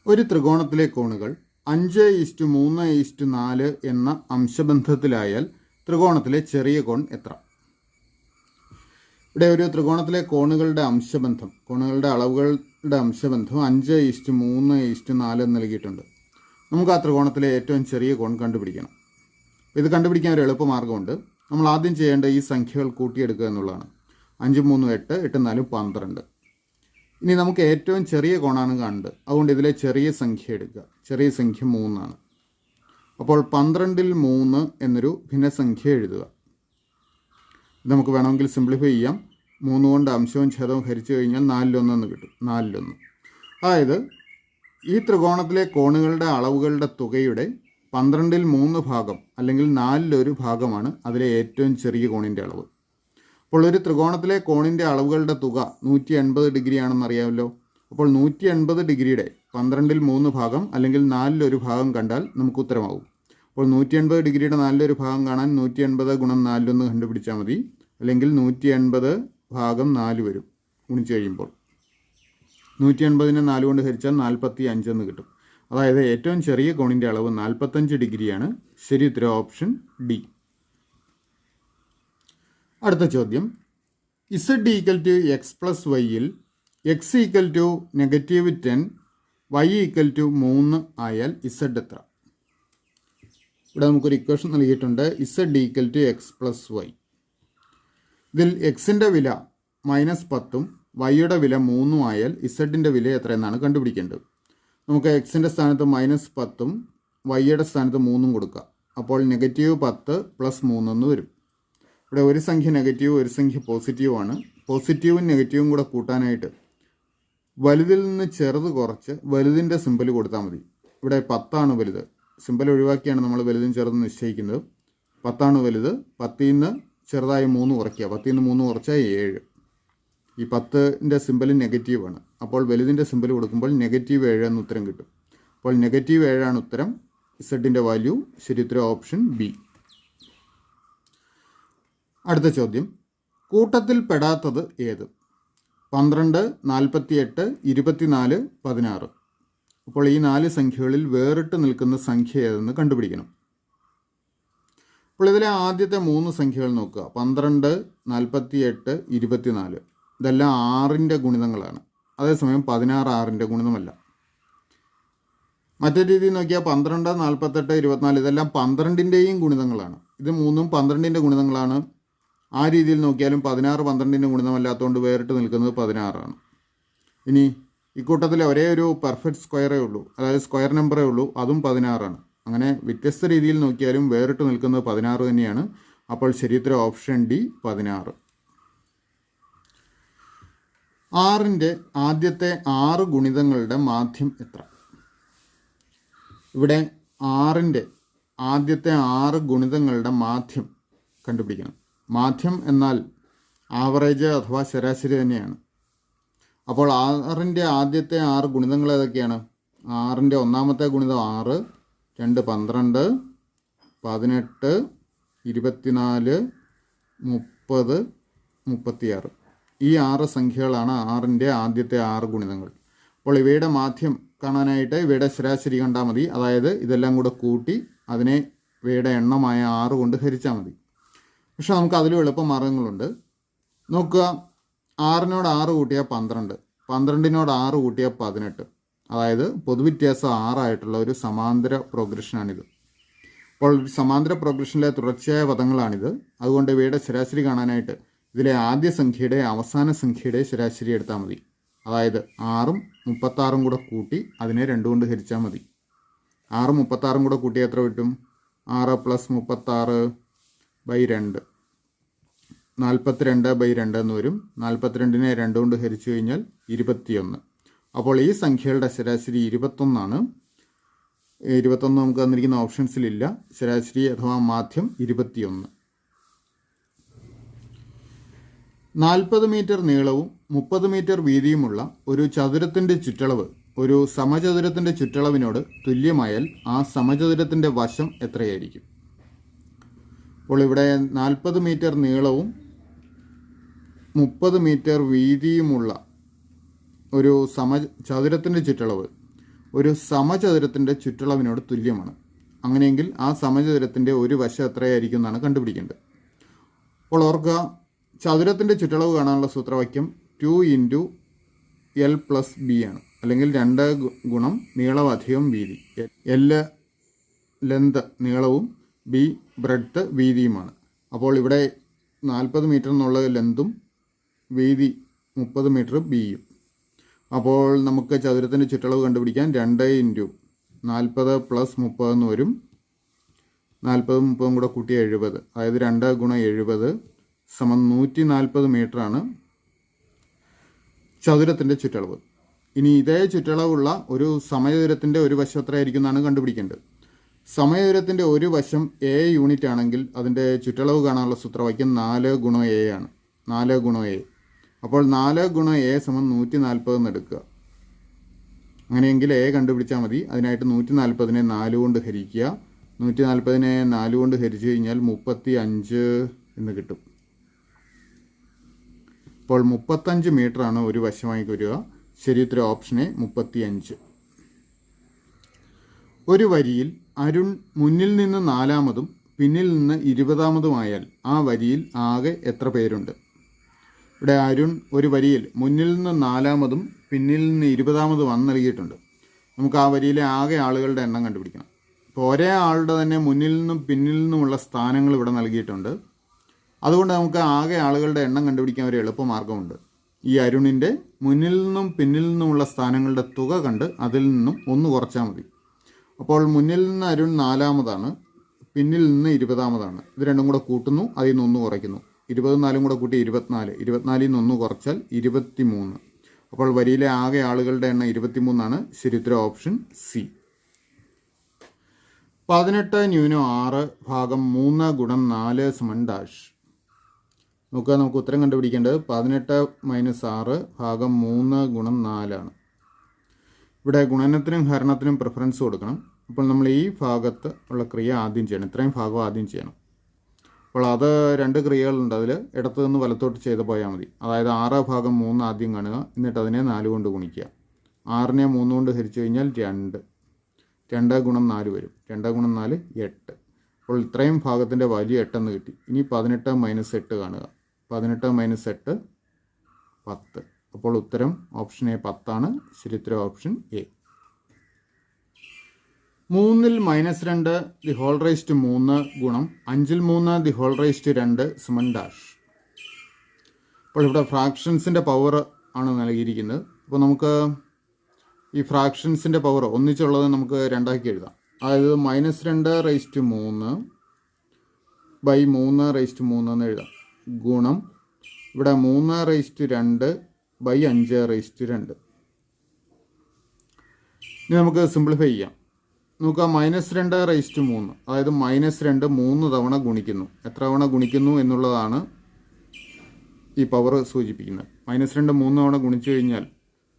ഒരു ത്രികോണത്തിലെ കോണുകൾ 5:3:4 എന്ന അംശബന്ധത്തിലായാൽ ത്രികോണത്തിലെ ചെറിയ കോൺ എത്ര? ഇവിടെ ഒരു ത്രികോണത്തിലെ കോണുകളുടെ അംശബന്ധം, കോണുകളുടെ അളവുകളുടെ അംശബന്ധം 5:3:4 നൽകിയിട്ടുണ്ട്. നമുക്ക് ആ ത്രികോണത്തിലെ ഏറ്റവും ചെറിയ കോൺ കണ്ടുപിടിക്കണം. ഇത് കണ്ടുപിടിക്കാൻ ഒരു എളുപ്പമാർഗ്ഗമുണ്ട്. നമ്മൾ ആദ്യം ചെയ്യേണ്ട ഈ സംഖ്യകൾ കൂട്ടിയെടുക്കുക എന്നുള്ളതാണ്. 5 3 8, 8 4 12. ഇനി നമുക്ക് ഏറ്റവും ചെറിയ കോണാണ് കാണേണ്ടത്. അതുകൊണ്ട് ഇതിലെ ചെറിയ സംഖ്യ എടുക്കുക. ചെറിയ സംഖ്യ 3 ആണ്. അപ്പോൾ 12-ൽ 3 എന്നൊരു ഭിന്നസംഖ്യ എഴുതുക. ഇത് നമുക്ക് വേണമെങ്കിൽ സിംപ്ലിഫൈ ചെയ്യാം. 3 കൊണ്ട് അംശവും ഛേദവും ഹരിച്ചു കഴിഞ്ഞാൽ 4-1 എന്ന് കിട്ടും. 4-1. അതായത് ഈ ത്രികോണത്തിലെ കോണുകളുടെ അളവുകളുടെ തുകയുടെ 12-ൽ 3 ഭാഗം അല്ലെങ്കിൽ 4-1 ഭാഗമാണ് അതിലെ ഏറ്റവും ചെറിയ കോണിൻ്റെ അളവ്. അപ്പോൾ ഒരു ത്രികോണത്തിലെ കോണിൻ്റെ അളവുകളുടെ തുക 180 ഡിഗ്രി ആണെന്ന് അറിയാമല്ലോ. അപ്പോൾ 180 ഡിഗ്രിയുടെ 12-ൽ 3 ഭാഗം അല്ലെങ്കിൽ 4-1 ഭാഗം കണ്ടാൽ നമുക്ക് ഉത്തരമാകും. അപ്പോൾ 180 ഡിഗ്രിയുടെ 4-1 ഭാഗം കാണാൻ 180 ഗുണം 4-1 കണ്ടുപിടിച്ചാൽ മതി. അല്ലെങ്കിൽ 180 ഭാഗം 4 വരും ഗുണിച്ച് കഴിയുമ്പോൾ. 180-നെ 4 കൊണ്ട് ഹരിച്ചാൽ 45 എന്ന് കിട്ടും. അതായത് ഏറ്റവും ചെറിയ കോണിൻ്റെ അളവ് 45 ഡിഗ്രിയാണ്. ശരി ഉത്തരം ഓപ്ഷൻ ഡി. അടുത്ത ചോദ്യം, Z = x + y-ൽ x = -10, y = 3 ആയാൽ z എത്ര? ഇവിടെ നമുക്കൊരു ഇക്വേഷൻ നൽകിയിട്ടുണ്ട്. Z = x + y. ഇതിൽ എക്സിൻ്റെ വില -10ഉം വൈയുടെ വില 3ഉം ആയാൽ ഇസഡിൻ്റെ വില എത്രയെന്നാണ് കണ്ടുപിടിക്കേണ്ടത്. നമുക്ക് എക്സിൻ്റെ സ്ഥാനത്ത് -10ഉം വൈയുടെ സ്ഥാനത്ത് 3ഉം കൊടുക്കുക. അപ്പോൾ -10 + 3 എന്ന് വരും. ഇവിടെ ഒരു സംഖ്യ നെഗറ്റീവ്, ഒരു സംഖ്യ പോസിറ്റീവാണ്. പോസിറ്റീവും നെഗറ്റീവും കൂടെ കൂട്ടാനായിട്ട് വലുതിൽ നിന്ന് ചെറുത് കുറച്ച് വലുതിൻ്റെ സിമ്പൽ കൊടുത്താൽ മതി. ഇവിടെ 10 ആണ് വലുത്. സിമ്പൽ ഒഴിവാക്കിയാണ് നമ്മൾ വലുതും ചെറുതും നിശ്ചയിക്കുന്നത്. 10 വലുത്. 10-ൽ നിന്ന് ചെറുതായി 3 കുറയ്ക്കുക. 10-ൽ നിന്ന് 3 കുറച്ചാൽ 7. ഈ 10ൻ്റെ സിമ്പൽ നെഗറ്റീവാണ്. അപ്പോൾ വലുതിൻ്റെ സിമ്പൽ കൊടുക്കുമ്പോൾ -7 എന്ന് ഉത്തരം കിട്ടും. അപ്പോൾ -7 ആണ് ഉത്തരം. ഇസഡിൻ്റെ വാല്യൂ. ശരി ഉത്തരം ഓപ്ഷൻ ബി. അടുത്ത ചോദ്യം, കൂട്ടത്തിൽ പെടാത്തത് ഏത്? 12, 48, 24, 16. അപ്പോൾ ഈ 4 സംഖ്യകളിൽ വേറിട്ട് നിൽക്കുന്ന സംഖ്യ ഏതെന്ന് കണ്ടുപിടിക്കണം. അപ്പോൾ ഇതിലെ ആദ്യത്തെ 3 സംഖ്യകൾ നോക്കുക. 12, 48, 24. ഇതെല്ലാം 6ൻ്റെ ഗുണിതങ്ങളാണ്. അതേസമയം 16 6ൻ്റെ ഗുണിതമല്ല. മറ്റൊരു രീതിയിൽ നോക്കിയാൽ 12, 48, 24 ഇതെല്ലാം 12ൻ്റെയും ഗുണിതങ്ങളാണ്. ഇത് 3ഉം 12ൻ്റെ ഗുണിതങ്ങളാണ്. ആ രീതിയിൽ നോക്കിയാലും 16 12ൻ്റെ ഗുണിതമല്ലാത്തതുകൊണ്ട് വേറിട്ട് നിൽക്കുന്നത് 16 ആണ്. ഇനി ഇക്കൂട്ടത്തിൽ ഒരേ ഒരു പെർഫെക്റ്റ് സ്ക്വയറേ ഉള്ളൂ, അതായത് സ്ക്വയർ നമ്പറേ ഉള്ളൂ, അതും 16 ആണ്. അങ്ങനെ വ്യത്യസ്ത രീതിയിൽ നോക്കിയാലും വേറിട്ട് നിൽക്കുന്നത് 16 തന്നെയാണ്. അപ്പോൾ ശരിയുത്തരം ഓപ്ഷൻ ഡി 16. 6ൻ്റെ ആദ്യത്തെ 6 ഗുണിതങ്ങളുടെ മാധ്യം എത്ര? ഇവിടെ 6ൻ്റെ ആദ്യത്തെ 6 ഗുണിതങ്ങളുടെ മാധ്യം കണ്ടുപിടിക്കണം. മാധ്യം എന്നാൽ ആവറേജ് അഥവാ ശരാശരി തന്നെയാണ്. അപ്പോൾ 6ൻ്റെ ആദ്യത്തെ 6 ഗുണിതങ്ങൾ ഏതൊക്കെയാണ്? 6ൻ്റെ ഒന്നാമത്തെ ഗുണിതം 6, 2 12, 18, 24, 30, 36. ഈ 6 സംഖ്യകളാണ് 6ൻ്റെ ആദ്യത്തെ 6 ഗുണിതങ്ങൾ. അപ്പോൾ ഇവയുടെ മാധ്യം കാണാനായിട്ട് ഇവയുടെ ശരാശരി കണ്ടാൽ മതി. അതായത് ഇതെല്ലാം കൂടെ കൂട്ടി അതിനെ ഇവയുടെ എണ്ണമായ 6 കൊണ്ട് ഹരിച്ചാൽ മതി. പക്ഷെ നമുക്ക് അതിലും എളുപ്പമാർഗ്ഗങ്ങളുണ്ട്. നോക്കുക, 6നോട് 6 കൂട്ടിയാൽ 12, 12നോട് 6 കൂട്ടിയാൽ 18. അതായത് പൊതുവ്യത്യാസം 6 ആയിട്ടുള്ള ഒരു സമാന്തര പ്രോഗ്രഷനാണിത്. അപ്പോൾ സമാന്തര പ്രോഗ്രഷനിലെ തുടർച്ചയായ പദങ്ങളാണിത്. അതുകൊണ്ട് ഇവയുടെ ശരാശരി കാണാനായിട്ട് ഇതിലെ ആദ്യ സംഖ്യയുടെ അവസാന സംഖ്യയുടെ ശരാശരി എടുത്താൽ മതി. അതായത് 6ഉം 36ഉം കൂടെ കൂട്ടി അതിനെ 2 കൊണ്ട് ഹരിച്ചാൽ മതി. 6ഉം 36ഉം കൂടെ കൂട്ടിയാൽ എത്ര കിട്ടും? 6 + 36/2, 42/2 എന്ന് വരും. 42നെ 2 കൊണ്ട് ഹരിച്ചു കഴിഞ്ഞാൽ 21. അപ്പോൾ ഈ സംഖ്യകളുടെ ശരാശരി 21 ആണ്. 21 നമുക്ക് തന്നിരിക്കുന്ന ഓപ്ഷൻസിലില്ല. ശരാശരി അഥവാ മാധ്യം 21. 40 മീറ്റർ നീളവും 30 മീറ്റർ വീതിയുമുള്ള ഒരു ചതുരത്തിൻ്റെ ചുറ്റളവ് ഒരു സമചതുരത്തിൻ്റെ ചുറ്റളവിനോട് തുല്യമായാൽ ആ സമചതുരത്തിൻ്റെ വശം എത്രയായിരിക്കും? അപ്പോൾ ഇവിടെ 40 മീറ്റർ നീളവും 30 മീറ്റർ വീതിയുമുള്ള ഒരു ചതുരത്തിൻ്റെ ചുറ്റളവ് ഒരു സമചതുരത്തിൻ്റെ ചുറ്റളവിനോട് തുല്യമാണ്. അങ്ങനെയെങ്കിൽ ആ സമചതുരത്തിൻ്റെ ഒരു വശം എത്രയായിരിക്കും എന്നാണ് കണ്ടുപിടിക്കേണ്ടത്. അപ്പോൾ ഓർക്കുക, ചതുരത്തിൻ്റെ ചുറ്റളവ് കാണാനുള്ള സൂത്രവാക്യം 2 × L+B ആണ്. അല്ലെങ്കിൽ 2 ഗുണം നീളം അധികം വീതി. L ലെന്ത് നീളവും B ബ്രെഡ്ത്ത് വീതിയുമാണ്. അപ്പോൾ ഇവിടെ 40 മീറ്റർ എന്നുള്ള ലെന്തും വീതി 30 മീറ്റർ ബിയും. അപ്പോൾ നമുക്ക് ചതുരത്തിൻ്റെ ചുറ്റളവ് കണ്ടുപിടിക്കാൻ 2 × 40 + 30 എന്ന് വരും. 40 30 കൂടെ കൂട്ടി 70. അതായത് 2 × 70 = 140 മീറ്ററാണ് ചതുരത്തിൻ്റെ ചുറ്റളവ്. ഇനി ഇതേ ചുറ്റളവുള്ള ഒരു സമചതുരത്തിൻ്റെ ഒരു വശം എത്രയായിരിക്കും എന്നാണ് കണ്ടുപിടിക്കേണ്ടത്. സമചതുരത്തിൻ്റെ ഒരു വശം A യൂണിറ്റ് ആണെങ്കിൽ അതിൻ്റെ ചുറ്റളവ് കാണാനുള്ള സൂത്രവാക്യം 4 × A ആണ്. 4 × A. അപ്പോൾ 4 × A = 140 എന്ന് എടുക്കുക. അങ്ങനെയെങ്കിൽ A കണ്ടുപിടിച്ചാൽ മതി. അതിനായിട്ട് 140നെ 4 കൊണ്ട് ഹരിക്കുക. 140നെ 4 കൊണ്ട് ഹരിച്ചു കഴിഞ്ഞാൽ 35 എന്ന് കിട്ടും. അപ്പോൾ 35 മീറ്ററാണ് ഒരു വശമായി വരിക. ശരിയുത്തരം ഓപ്ഷൻ എ 35. ഒരു വരിയിൽ അരുൺ മുന്നിൽ നിന്ന് 4-മതും പിന്നിൽ നിന്ന് 20-മതുമായാൽ ആ വരിയിൽ ആകെ എത്ര പേരുണ്ട്? ഇവിടെ അരുൺ ഒരു വരിയിൽ മുന്നിൽ നിന്ന് 4-മതും പിന്നിൽ നിന്ന് 20-മതും നൽകിയിട്ടുണ്ട്. നമുക്ക് ആ വരിയിലെ ആകെ ആളുകളുടെ എണ്ണം കണ്ടുപിടിക്കണം. ഇപ്പോൾ ഒരേ ആളുടെ തന്നെ മുന്നിൽ നിന്നും പിന്നിൽ നിന്നുമുള്ള സ്ഥാനങ്ങൾ ഇവിടെ നൽകിയിട്ടുണ്ട്. അതുകൊണ്ട് നമുക്ക് ആകെ ആളുകളുടെ എണ്ണം കണ്ടുപിടിക്കാൻ ഒരു എളുപ്പമാർഗ്ഗമുണ്ട്. ഈ അരുണിൻ്റെ മുന്നിൽ നിന്നും പിന്നിൽ നിന്നുമുള്ള സ്ഥാനങ്ങളുടെ തുക കണ്ട് അതിൽ നിന്നും 1 കുറച്ചാൽ മതി. അപ്പോൾ മുന്നിൽ നിന്ന് അരുൺ 4-മതാണ്, പിന്നിൽ നിന്ന് 20-മതാണ്. ഇത് രണ്ടും കൂടെ കൂട്ടുന്നു, അതിൽ നിന്ന് 1 കുറയ്ക്കുന്നു. 20 4 കൂടെ കൂട്ടി 24. 24ൽ നിന്ന് 1 കുറച്ചാൽ 23. അപ്പോൾ വരിയിലെ ആകെ ആളുകളുടെ എണ്ണം 23 ആണ്. ശരിയുത്തരം ഓപ്ഷൻ സി. 18 - 6 = 3 × 4 = ഡാഷ്. നോക്കുക, നമുക്ക് ഉത്തരം കണ്ടുപിടിക്കേണ്ടത് 18 - 6 = 3 × 4 ആണ്. ഇവിടെ ഗുണനത്തിനും ഹരണത്തിനും പ്രിഫറൻസ് കൊടുക്കണം. അപ്പോൾ നമ്മൾ ഈ ഭാഗത്ത് ഉള്ള ക്രിയ ആദ്യം ചെയ്യണം. ഇത്രയും ഭാഗം ആദ്യം ചെയ്യണം. അപ്പോൾ അത് 2 ക്രിയകളുണ്ട്. അതിൽ ഇടത്തു നിന്ന് വലത്തോട്ട് ചെയ്ത് പോയാൽ മതി. അതായത് 6/3 ആദ്യം കാണുക, എന്നിട്ട് അതിനെ 4 കൊണ്ട് ഗുണിക്കുക. 6നെ 3 കൊണ്ട് ഹരിച്ചു കഴിഞ്ഞാൽ 2. 2 × 4 വരും. 2 × 4 8. അപ്പോൾ ഇത്രയും ഭാഗത്തിൻ്റെ വാല്യൂ 8 എന്ന് കിട്ടി. ഇനി 18 - 8 കാണുക. 18 - 8 10. അപ്പോൾ ഉത്തരം ഓപ്ഷൻ എ 10 ആണ്. ശരിയുത്തരം ഓപ്ഷൻ എ. 3ൽ -2 3 ഗുണം 5ൽ 3 2 = ഡാഷ്. അപ്പോൾ ഇവിടെ ഫ്രാക്ഷൻസിൻ്റെ പവർ ആണ് നൽകിയിരിക്കുന്നത്. അപ്പോൾ നമുക്ക് ഈ ഫ്രാക്ഷൻസിൻ്റെ പവർ ഒന്നിച്ചുള്ളത് നമുക്ക് 2ആക്കി എഴുതാം. അതായത് -2 / 3 എന്ന് എഴുതാം. ഗുണം ഇവിടെ 3 / 5/2. ഇനി നമുക്ക് സിംപ്ലിഫൈ ചെയ്യാം. നോക്കുക, -2 / 3, അതായത് -2 3 തവണ ഗുണിക്കുന്നു. എത്ര തവണ ഗുണിക്കുന്നു എന്നുള്ളതാണ് ഈ പവർ സൂചിപ്പിക്കുന്നത്. -2 3 തവണ ഗുണിച്ചു കഴിഞ്ഞാൽ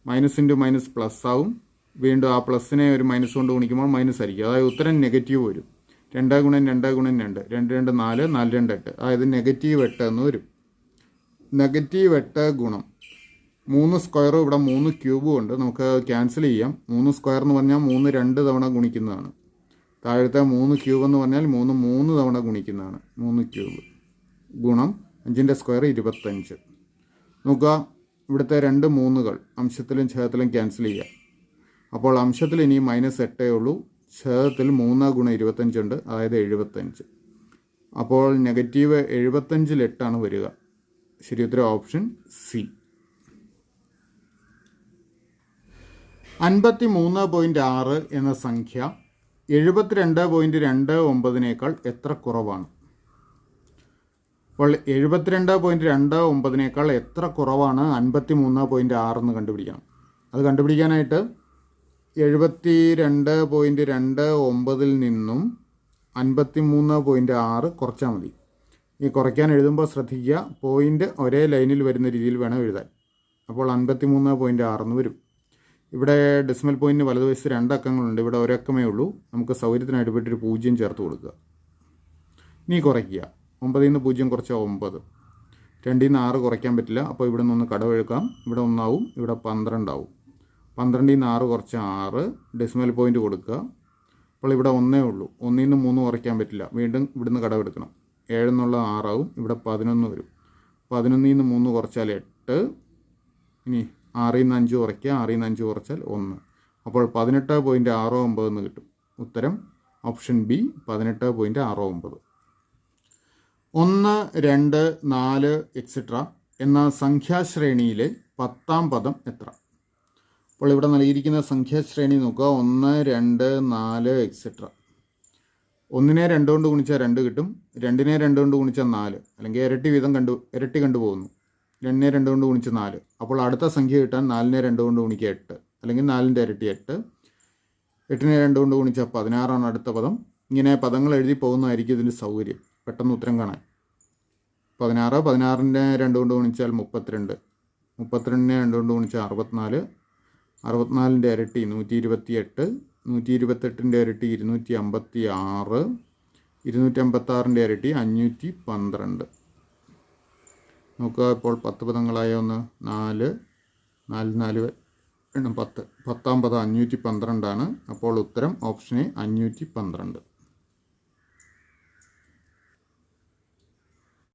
-× പ്ലസ് ആവും. വീണ്ടും ആ പ്ലസിനെ ഒരു മൈനസ് കൊണ്ട് ഗുണിക്കുമ്പോൾ മൈനസ് ആയിരിക്കും. അതായത് ഉത്തരം നെഗറ്റീവ് വരും. 2 × 2 × 2 2 2 4 4 2 8. അതായത് -8 എന്ന് വരും. -8 ഗുണം 3 സ്ക്വയറും ഇവിടെ 3 ക്യൂബും ഉണ്ട്. നമുക്ക് ക്യാൻസൽ ചെയ്യാം. 3 സ്ക്വയർ എന്ന് പറഞ്ഞാൽ 3 2 തവണ ഗുണിക്കുന്നതാണ്. താഴത്തെ 3 ക്യൂബ് എന്ന് പറഞ്ഞാൽ 3 തവണ ഗുണിക്കുന്നതാണ്. 3 ക്യൂബ് ഗുണം 5ൻ്റെ സ്ക്വയർ 25. നോക്കുക, ഇവിടുത്തെ 2 3കൾ അംശത്തിലും ഛേദത്തിലും ക്യാൻസൽ ചെയ്യുക. അപ്പോൾ അംശത്തിൽ ഇനി -8 ഉള്ളൂ. ഛേദത്തിൽ 3 × 25 ഉണ്ട്. അതായത് 75. അപ്പോൾ -75ൽ 8 ആണ് വരിക. ശരിയുത്തരം ഓപ്ഷൻ സി. 53.6 എന്ന സംഖ്യ 72.29 എത്ര കുറവാണ്? അപ്പോൾ 72.29 എത്ര കുറവാണ് 53.6 എന്ന് കണ്ടുപിടിക്കണം. അത് കണ്ടുപിടിക്കാനായിട്ട് 72.29 നിന്നും 53.6 കുറച്ചാൽ മതി. ഈ കുറയ്ക്കാൻ എഴുതുമ്പോൾ ശ്രദ്ധിക്കുക, പോയിൻ്റ് ഒരേ ലൈനിൽ വരുന്ന രീതിയിൽ വേണം എഴുതാൻ. അപ്പോൾ 53.6 എന്ന് വരും. ഇവിടെ ഡെസിമൽ പോയിൻറ്റിന് വലതുവശത്ത് 2 അക്കങ്ങളുണ്ട്. ഇവിടെ ഒരക്കമേ ഉള്ളൂ. നമുക്ക് സൗകര്യത്തിനായിട്ട് പോയിട്ട് ഒരു 0 ചേർത്ത് കൊടുക്കുക. ഇനി കുറയ്ക്കുക. 9ൽ നിന്ന് 0 കുറച്ചാൽ 9. 2ൽ നിന്ന് 6 കുറയ്ക്കാൻ പറ്റില്ല. അപ്പോൾ ഇവിടെ നിന്ന് കടവെഴുക്കാം. ഇവിടെ 1 ആവും, ഇവിടെ 12 ആവും. 12ൽ നിന്ന് 6 കുറച്ച് 6, ഡെസിമൽ പോയിൻ്റ് കൊടുക്കുക. അപ്പോൾ ഇവിടെ 1 ഉള്ളൂ. 1ൽ നിന്ന് 3 കുറയ്ക്കാൻ പറ്റില്ല, വീണ്ടും ഇവിടുന്ന് കടമെടുക്കണം. 7 എന്നുള്ളത് 6 ആവും, ഇവിടെ 11 വരും. 11ൽ നിന്ന് 3 കുറച്ചാൽ 8, ഇനി 6ൽ നിന്ന് 5 കുറയ്ക്കുക, 6ൽ നിന്ന് 5 കുറച്ചാൽ 1. അപ്പോൾ 18.69 എന്ന് കിട്ടും. ഉത്തരം ഓപ്ഷൻ ബി 18.69. 1, 2, 4 എക്സെട്ര എന്ന സംഖ്യാശ്രേണിയിലെ 10ാം പദം എത്ര? അപ്പോൾ ഇവിടെ നൽകിയിരിക്കുന്ന സംഖ്യാശ്രേണി നോക്കുക. 1, 2, 4 എക്സെട്ര. 1നെ 2 കൊണ്ട് ഗുണിച്ചാൽ 2 കിട്ടും, 2നെ 2 കൊണ്ട് ഗുണിച്ചാൽ 4, അല്ലെങ്കിൽ ഇരട്ടി കണ്ടുപോകുന്നു. 2നെ 2 കൊണ്ട് ഗുണിച്ച് 4. അപ്പോൾ അടുത്ത സംഖ്യ കിട്ടാൻ 4നെ 2 കൊണ്ട് ഗുണിക്കുക 8, അല്ലെങ്കിൽ 4ൻ്റെ ഇരട്ടി 8. 8നെ 2 കൊണ്ട് ഗുണിച്ചാൽ 16 അടുത്ത പദം. ഇങ്ങനെ പദങ്ങൾ എഴുതി പോകുന്നതായിരിക്കും ഇതിൻ്റെ സൗകര്യം, പെട്ടെന്ന് ഉത്തരം കാണാൻ. 16, 16നെ 2 കൊണ്ട് ഗുണിച്ചാൽ 32, 32നെ 2 കൊണ്ട് ഗുണിച്ചാൽ 64, 64ൻ്റെ ഇരട്ടി 128, 128ൻ്റെ ഇരട്ടി 256, 256ൻ്റെ ഇരട്ടി 512. നോക്കുക, ഇപ്പോൾ 10 പദങ്ങളായ 1, 4, 4, 4 10. 10ാം പദം 512 ആണ്. അപ്പോൾ ഉത്തരം ഓപ്ഷൻ എ 512.